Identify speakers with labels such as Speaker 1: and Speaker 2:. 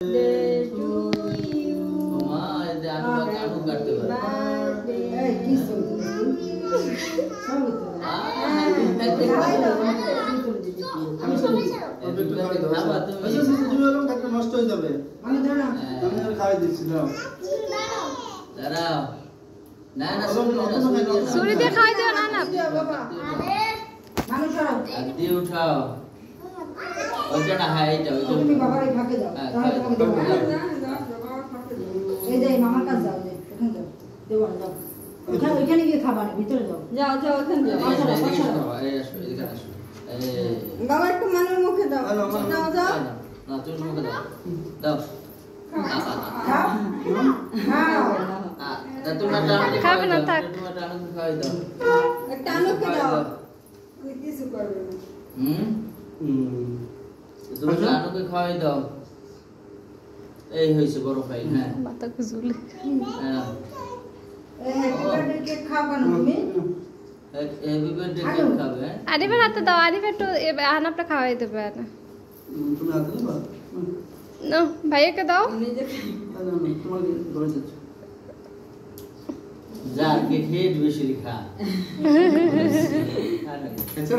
Speaker 1: birthday to you.
Speaker 2: Kamu kartu
Speaker 3: নষ্ট হয়ে যাবে আমি খাওয়াই দিচ্ছি দাও
Speaker 2: দাঁড়াও না না
Speaker 1: সুরি দিয়ে খাওয়াই দাও না না
Speaker 4: বাবা মানুষ সরাও
Speaker 2: দিয়ে উঠাও ওইটা না হ্যাঁ এইটা ওইটা
Speaker 4: তুমি বাবারে ফাঁকে দাও তাহলে তোমাকে দেবো এই যে মামার কাছে যাও যে ওখানে যাও দেবো না যাও ওইখানে গিয়ে খাবার ভিতরে যাও
Speaker 1: যাও যাও ওখানে যাও বাবা একটু মানুষ মুখে দাও দাও দাও
Speaker 2: না তুমি মুখে দাও দাও
Speaker 4: খাও খাও
Speaker 1: খাবে না থাক
Speaker 2: খাওয়াই দাও
Speaker 1: একটা আনুকে দাও আমি কিছু করব না
Speaker 2: তুমি আনুকে খাওয়াই দাও এই হইছে বড় ফাইল হ্যাঁ
Speaker 1: মাথা খুজুলে
Speaker 2: হ্যাঁ
Speaker 4: হ্যাপি বার্থডে কেক খাবা না তুমি
Speaker 2: হ্যাপি বার্থডে কেক খাবে
Speaker 1: আরিফের হাতে দাও আরিফের একটু আনাপটা খাওয়াই দেবে না
Speaker 3: তুমি হাতে দাও
Speaker 1: না ভাইয়াকে দাও
Speaker 3: তোমার ধরে যাচ্ছে
Speaker 2: যা কে খেয়ে বেশি খা
Speaker 3: আচ্ছা